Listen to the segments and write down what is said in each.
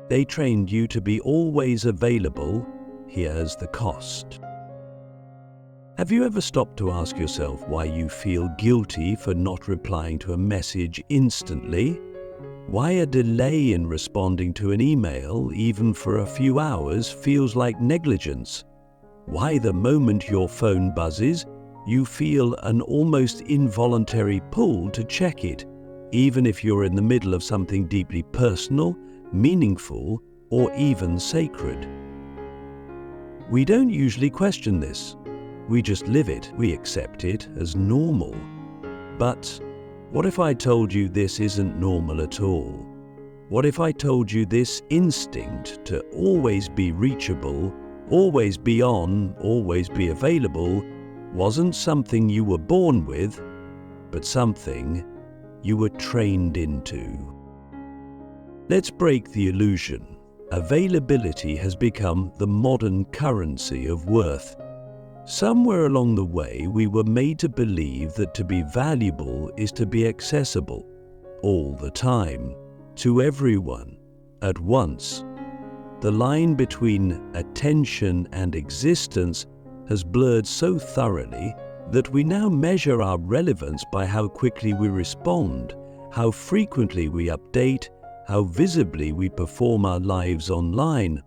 They trained you to be always available. Here's the cost. Have you ever stopped to ask yourself why you feel guilty for not replying to a message instantly? Why a delay in responding to an email, even for a few hours, feels like negligence? Why the moment your phone buzzes, you feel an almost involuntary pull to check it, even if you're in the middle of something deeply personal, meaningful, or even sacred? We don't usually question this. We just live it. We accept it as normal. But what if I told you this isn't normal at all? What if I told you this instinct to always be reachable, always be on, always be available, wasn't something you were born with, but something you were trained into? Let's break the illusion. Availability has become the modern currency of worth. Somewhere along the way, we were made to believe that to be valuable is to be accessible, all the time, to everyone, at once. The line between attention and existence has blurred so thoroughly that we now measure our relevance by how quickly we respond, how frequently we update, how visibly we perform our lives online.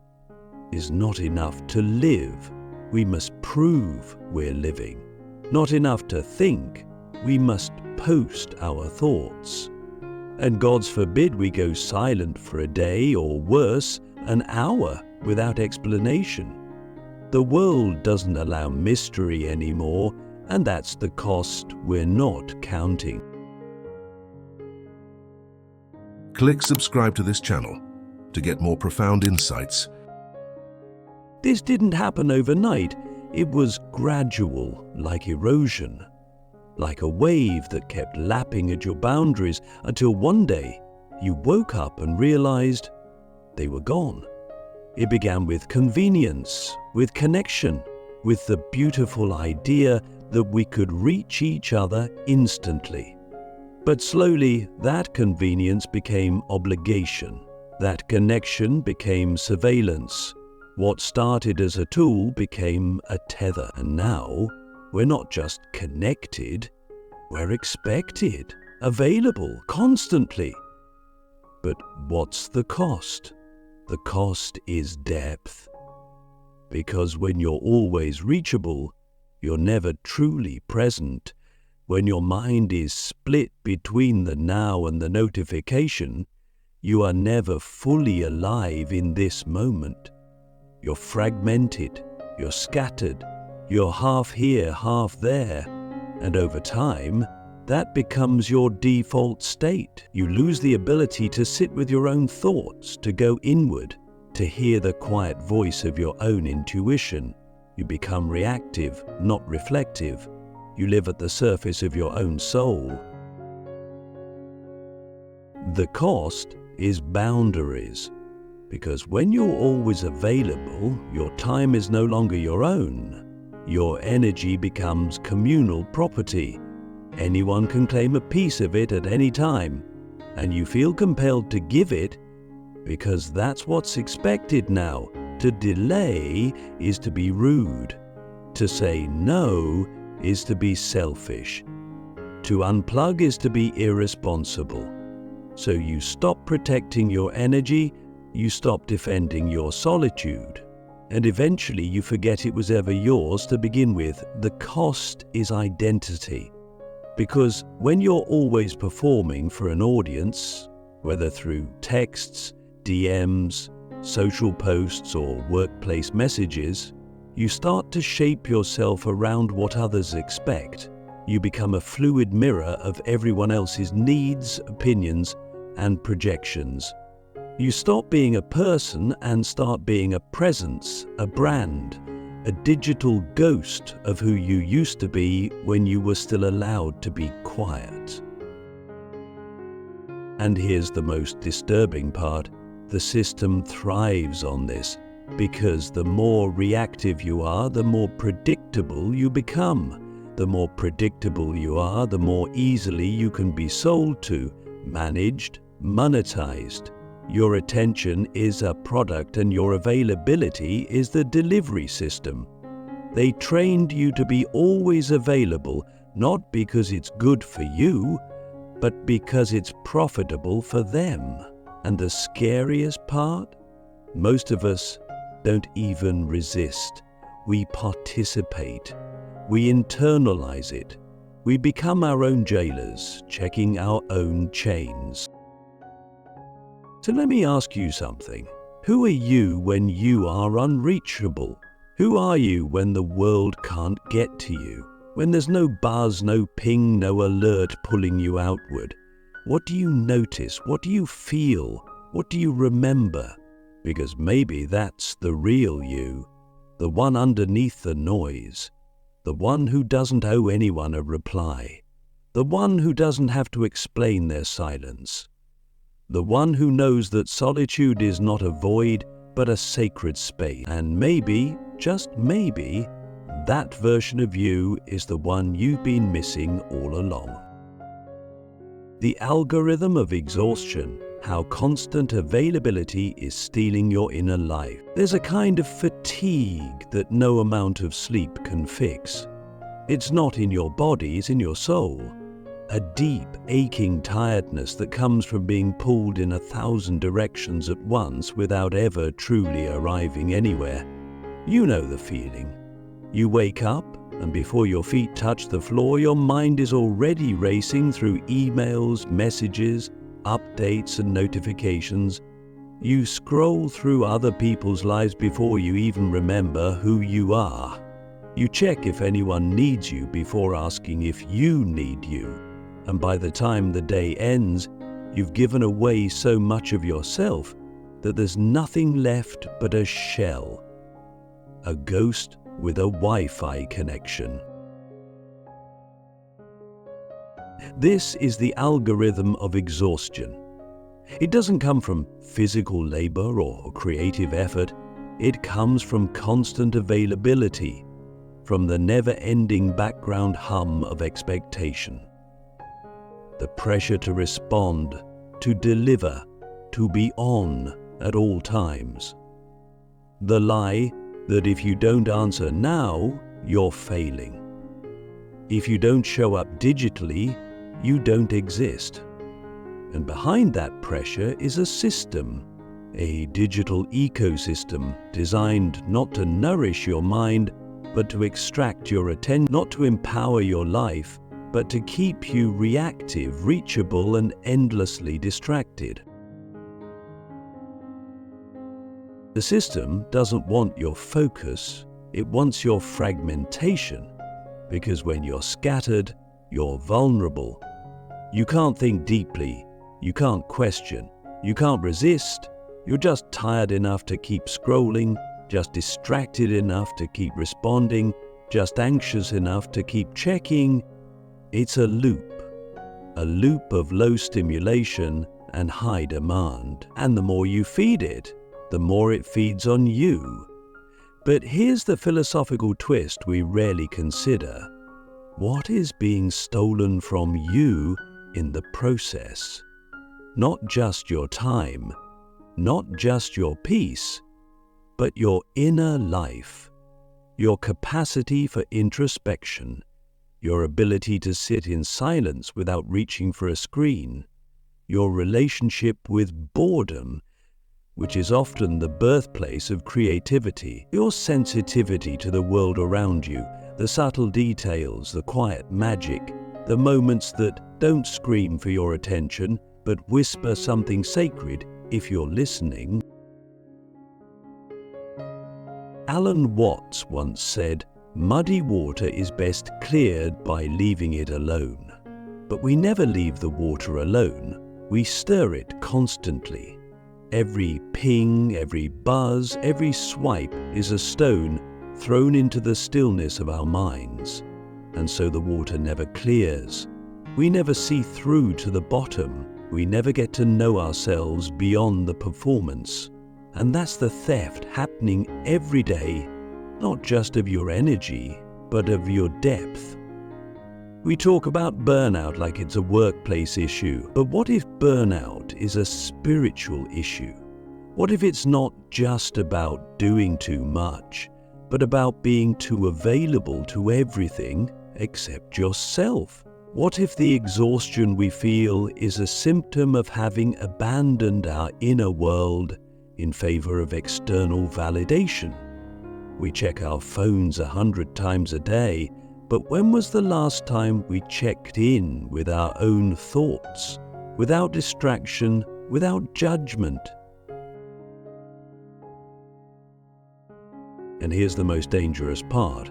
Is not enough to live. We must prove we're living. Not enough to think, we must post our thoughts. And God's forbid we go silent for a day, or worse, an hour without explanation. The world doesn't allow mystery anymore, and that's the cost we're not counting. Click subscribe to this channel to get more profound insights. This didn't happen overnight. It was gradual, like erosion, like a wave that kept lapping at your boundaries until one day you woke up and realized they were gone. It began with convenience, with connection, with the beautiful idea that we could reach each other instantly. But slowly, that convenience became obligation. That connection became surveillance. What started as a tool became a tether, and now we're not just connected, we're expected, available, constantly. But what's the cost? The cost is depth. Because when you're always reachable, you're never truly present. When your mind is split between the now and the notification, you are never fully alive in this moment. You're fragmented, you're scattered, you're half here, half there, and over time, that becomes your default state. You lose the ability to sit with your own thoughts, to go inward, to hear the quiet voice of your own intuition. You become reactive, not reflective. You live at the surface of your own soul. The cost is boundaries. Because when you're always available, your time is no longer your own. Your energy becomes communal property. Anyone can claim a piece of it at any time, and you feel compelled to give it because that's what's expected now. To delay is to be rude. To say no is to be selfish. To unplug is to be irresponsible. So you stop protecting your energy, you stop defending your solitude, and eventually you forget it was ever yours to begin with. The cost is identity. Because when you're always performing for an audience, whether through texts, DMs, social posts, or workplace messages, you start to shape yourself around what others expect. You become a fluid mirror of everyone else's needs, opinions, and projections. You stop being a person and start being a presence, a brand, a digital ghost of who you used to be when you were still allowed to be quiet. And here's the most disturbing part. The system thrives on this, because the more reactive you are, the more predictable you become. The more predictable you are, the more easily you can be sold to, managed, monetized. Your attention is a product and your availability is the delivery system. They trained you to be always available, not because it's good for you, but because it's profitable for them. And the scariest part? Most of us don't even resist. We participate. We internalize it. We become our own jailers, checking our own chains. So let me ask you something. Who are you when you are unreachable? Who are you when the world can't get to you? When there's no buzz, no ping, no alert pulling you outward? What do you notice? What do you feel? What do you remember? Because maybe that's the real you, the one underneath the noise, the one who doesn't owe anyone a reply, the one who doesn't have to explain their silence, the one who knows that solitude is not a void but a sacred space. And maybe, just maybe, that version of you is the one you've been missing all along. The algorithm of exhaustion, how constant availability is stealing your inner life. There's a kind of fatigue that no amount of sleep can fix. It's not in your body, it's in your soul. A deep, aching tiredness that comes from being pulled in 1,000 directions at once without ever truly arriving anywhere. You know the feeling. You wake up, and before your feet touch the floor, your mind is already racing through emails, messages, updates and notifications. You scroll through other people's lives before you even remember who you are. You check if anyone needs you before asking if you need you. And by the time the day ends, you've given away so much of yourself that there's nothing left but a shell, a ghost with a Wi-Fi connection. This is the algorithm of exhaustion. It doesn't come from physical labor or creative effort. It comes from constant availability, from the never-ending background hum of expectation. The pressure to respond, to deliver, to be on at all times. The lie that if you don't answer now, you're failing. If you don't show up digitally, you don't exist. And behind that pressure is a system, a digital ecosystem designed not to nourish your mind, but to extract your attention, not to empower your life, but to keep you reactive, reachable, and endlessly distracted. The system doesn't want your focus, it wants your fragmentation, because when you're scattered, you're vulnerable. You can't think deeply, you can't question, you can't resist, you're just tired enough to keep scrolling, just distracted enough to keep responding, just anxious enough to keep checking. It's a loop of low stimulation and high demand. And the more you feed it, the more it feeds on you. But here's the philosophical twist we rarely consider. What is being stolen from you in the process? Not just your time, not just your peace, but your inner life, your capacity for introspection, your ability to sit in silence without reaching for a screen, your relationship with boredom, which is often the birthplace of creativity, your sensitivity to the world around you, the subtle details, the quiet magic, the moments that don't scream for your attention, but whisper something sacred if you're listening. Alan Watts once said, "Muddy water is best cleared by leaving it alone." But we never leave the water alone. We stir it constantly. Every ping, every buzz, every swipe is a stone thrown into the stillness of our minds. And so the water never clears. We never see through to the bottom. We never get to know ourselves beyond the performance. And that's the theft happening every day, not just of your energy, but of your depth. We talk about burnout like it's a workplace issue, but what if burnout is a spiritual issue? What if it's not just about doing too much, but about being too available to everything except yourself? What if the exhaustion we feel is a symptom of having abandoned our inner world in favor of external validation? We check our phones 100 times a day, but when was the last time we checked in with our own thoughts, without distraction, without judgment? And here's the most dangerous part.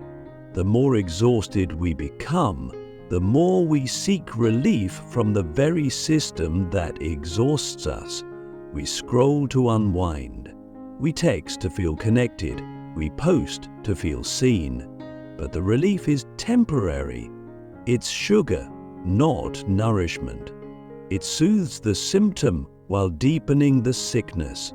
The more exhausted we become, the more we seek relief from the very system that exhausts us. We scroll to unwind. We text to feel connected. We post to feel seen. But the relief is temporary. It's sugar, not nourishment. It soothes the symptom while deepening the sickness.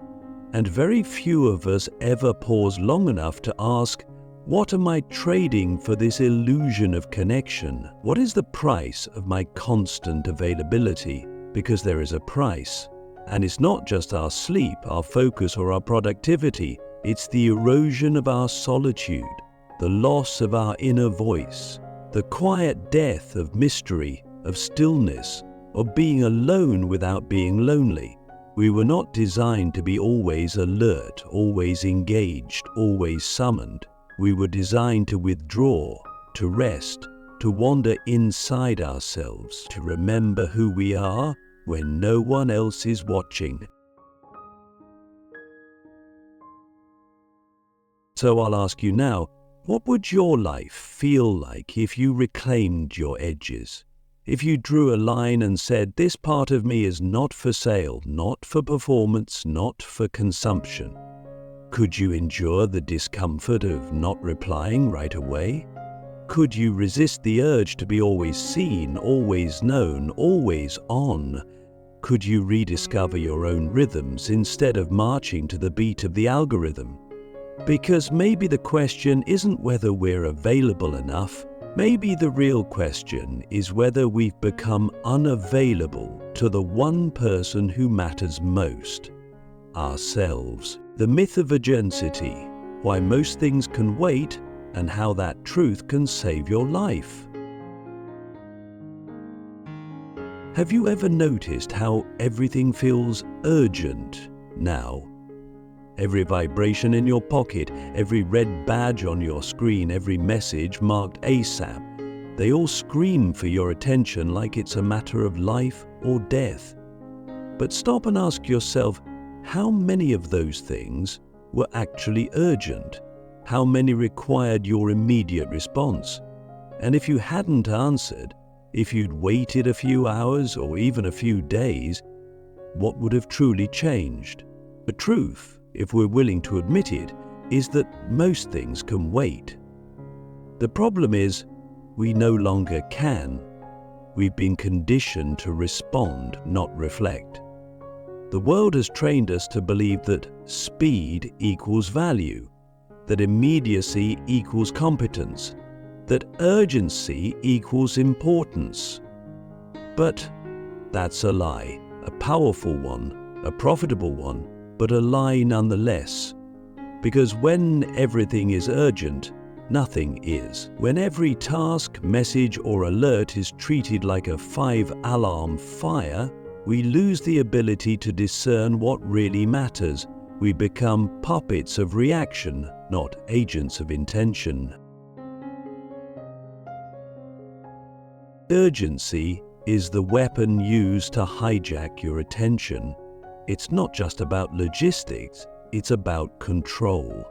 And very few of us ever pause long enough to ask, what am I trading for this illusion of connection? What is the price of my constant availability? Because there is a price. And it's not just our sleep, our focus, or our productivity. It's the erosion of our solitude, the loss of our inner voice, the quiet death of mystery, of stillness, of being alone without being lonely. We were not designed to be always alert, always engaged, always summoned. We were designed to withdraw, to rest, to wander inside ourselves, to remember who we are when no one else is watching. So I'll ask you now, what would your life feel like if you reclaimed your edges? If you drew a line and said, this part of me is not for sale, not for performance, not for consumption? Could you endure the discomfort of not replying right away? Could you resist the urge to be always seen, always known, always on? Could you rediscover your own rhythms instead of marching to the beat of the algorithm? Because maybe the question isn't whether we're available enough. Maybe the real question is whether we've become unavailable to the one person who matters most, ourselves. The myth of urgency, why most things can wait, and how that truth can save your life. Have you ever noticed how everything feels urgent now? Every vibration in your pocket, every red badge on your screen, every message marked ASAP, they all scream for your attention like it's a matter of life or death. But stop and ask yourself, how many of those things were actually urgent? How many required your immediate response? And if you hadn't answered, if you'd waited a few hours or even a few days, what would have truly changed? The truth, if we're willing to admit it, is that most things can wait. The problem is, we no longer can. We've been conditioned to respond, not reflect. The world has trained us to believe that speed equals value, that immediacy equals competence, that urgency equals importance. But that's a lie, a powerful one, a profitable one, but a lie nonetheless. Because when everything is urgent, nothing is. When every task, message, or alert is treated like a 5-alarm fire, we lose the ability to discern what really matters. We become puppets of reaction, not agents of intention. Urgency is the weapon used to hijack your attention. It's not just about logistics, it's about control.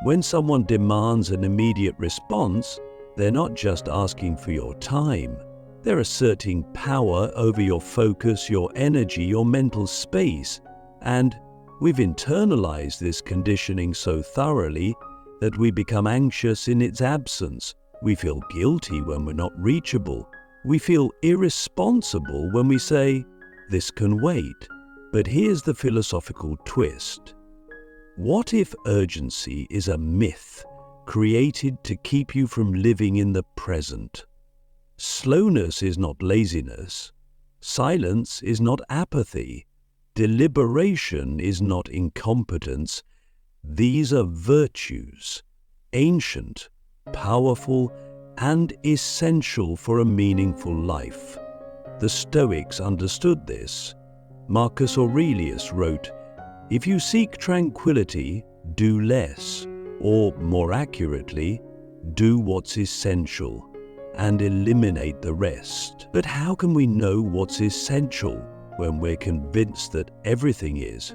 When someone demands an immediate response, they're not just asking for your time. They're asserting power over your focus, your energy, your mental space. And we've internalized this conditioning so thoroughly that we become anxious in its absence. We feel guilty when we're not reachable. We feel irresponsible when we say, "This can wait." But here's the philosophical twist. What if urgency is a myth created to keep you from living in the present? Slowness is not laziness. Silence is not apathy. Deliberation is not incompetence. These are virtues, ancient, powerful, and essential for a meaningful life. The Stoics understood this. Marcus Aurelius wrote, "If you seek tranquility, do less, or more accurately, do what's essential, and eliminate the rest." But how can we know what's essential when we're convinced that everything is?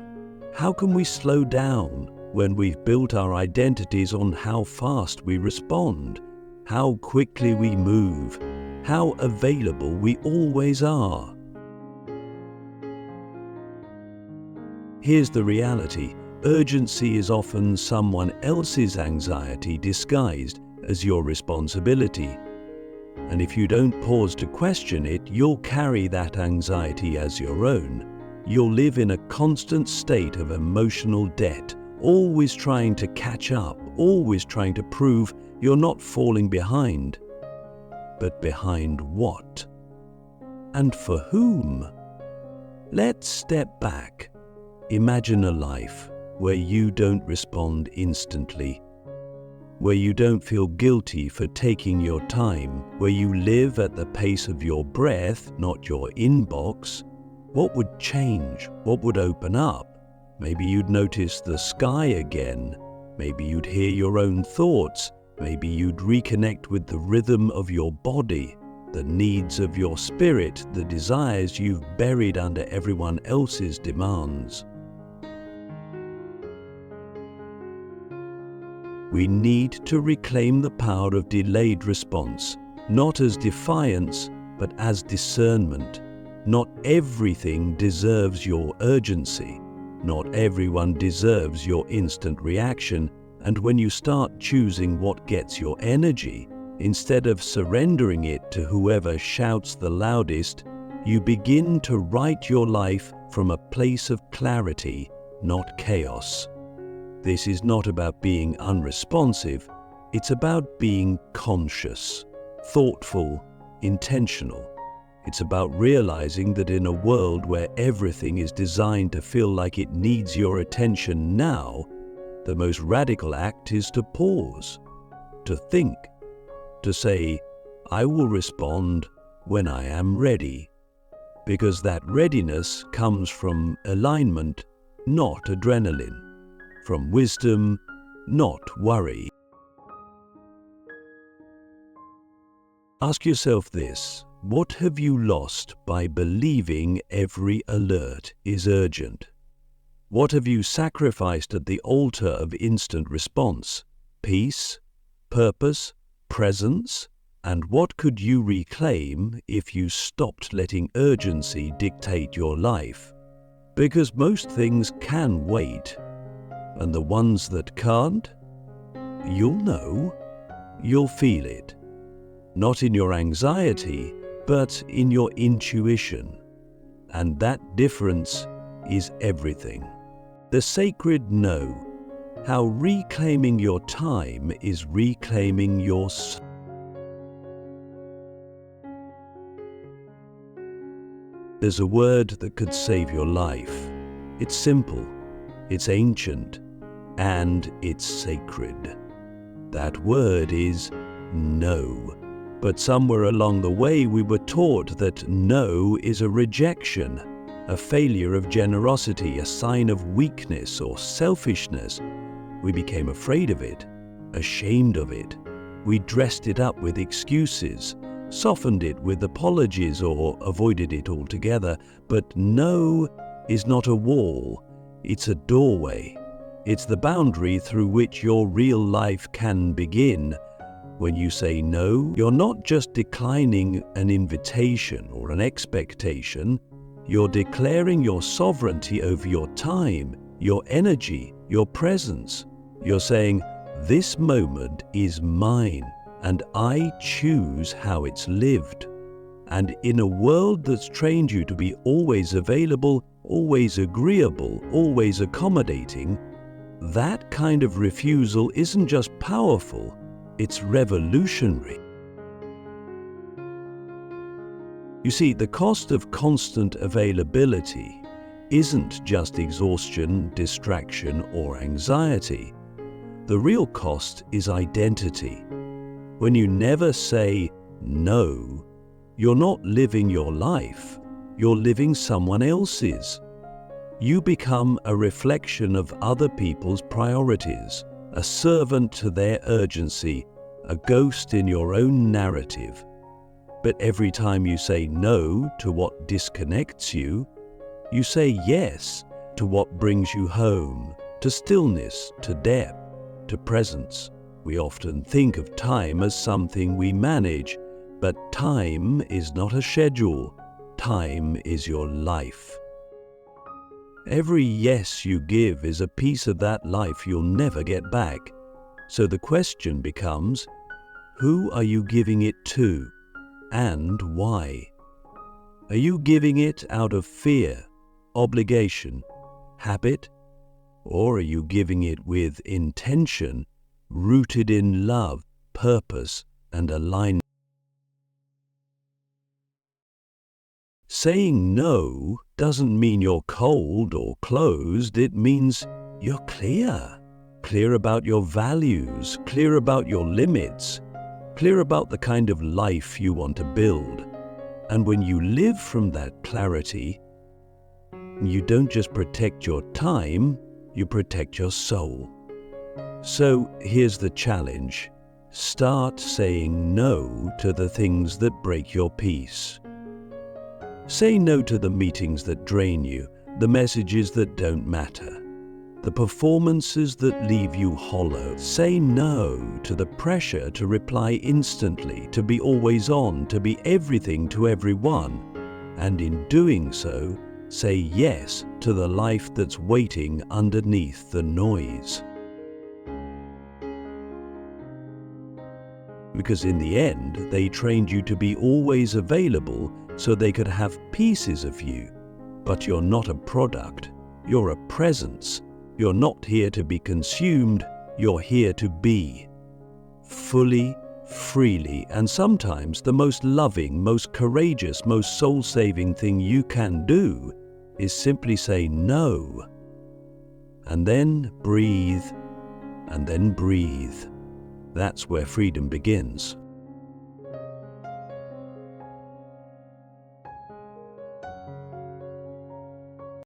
How can we slow down when we've built our identities on how fast we respond, how quickly we move, how available we always are? Here's the reality. Urgency is often someone else's anxiety disguised as your responsibility. And if you don't pause to question it, you'll carry that anxiety as your own. You'll live in a constant state of emotional debt, always trying to catch up, always trying to prove you're not falling behind. But behind what? And for whom? Let's step back. Imagine a life where you don't respond instantly, where you don't feel guilty for taking your time, where you live at the pace of your breath, not your inbox. What would change? What would open up? Maybe you'd notice the sky again. Maybe you'd hear your own thoughts. Maybe you'd reconnect with the rhythm of your body, the needs of your spirit, the desires you've buried under everyone else's demands. We need to reclaim the power of delayed response, not as defiance, but as discernment. Not everything deserves your urgency. Not everyone deserves your instant reaction. And when you start choosing what gets your energy, instead of surrendering it to whoever shouts the loudest, you begin to write your life from a place of clarity, not chaos. This is not about being unresponsive, it's about being conscious, thoughtful, intentional. It's about realizing that in a world where everything is designed to feel like it needs your attention now, the most radical act is to pause, to think, to say, "I will respond when I am ready," because that readiness comes from alignment, not adrenaline, from wisdom, not worry. Ask yourself this: what have you lost by believing every alert is urgent? What have you sacrificed at the altar of instant response? Peace, purpose, presence? And what could you reclaim if you stopped letting urgency dictate your life? Because most things can wait, and the ones that can't, you'll know, you'll feel it. Not in your anxiety, but in your intuition. And that difference is everything. The sacred no, how reclaiming your time is reclaiming your soul. There's a word that could save your life. It's simple, it's ancient, and it's sacred. That word is no. But somewhere along the way we were taught that no is a rejection, a failure of generosity, a sign of weakness or selfishness. We became afraid of it, ashamed of it. We dressed it up with excuses, softened it with apologies, or avoided it altogether. But no is not a wall, it's a doorway. It's the boundary through which your real life can begin. When you say no, you're not just declining an invitation or an expectation. You're declaring your sovereignty over your time, your energy, your presence. You're saying, "This moment is mine, and I choose how it's lived." And in a world that's trained you to be always available, always agreeable, always accommodating, that kind of refusal isn't just powerful, it's revolutionary. You see, the cost of constant availability isn't just exhaustion, distraction, or anxiety. The real cost is identity. When you never say no, you're not living your life, you're living someone else's. You become a reflection of other people's priorities, a servant to their urgency, a ghost in your own narrative. But every time you say no to what disconnects you, you say yes to what brings you home, to stillness, to depth, to presence. We often think of time as something we manage, but time is not a schedule. Time is your life. Every yes you give is a piece of that life you'll never get back. So the question becomes, who are you giving it to, and why? Are you giving it out of fear, obligation, habit, or are you giving it with intention, rooted in love, purpose, and alignment? Saying no doesn't mean you're cold or closed. It means you're clear. Clear about your values, clear about your limits, clear about the kind of life you want to build. And when you live from that clarity, you don't just protect your time, you protect your soul. So here's the challenge. Start saying no to the things that break your peace. Say no to the meetings that drain you, the messages that don't matter, the performances that leave you hollow. Say no to the pressure to reply instantly, to be always on, to be everything to everyone. And in doing so, say yes to the life that's waiting underneath the noise. Because in the end, they trained you to be always available so they could have pieces of you. But you're not a product, you're a presence. You're not here to be consumed, you're here to be. Fully, freely, and sometimes the most loving, most courageous, most soul-saving thing you can do is simply say no. And then breathe, and then breathe. That's where freedom begins.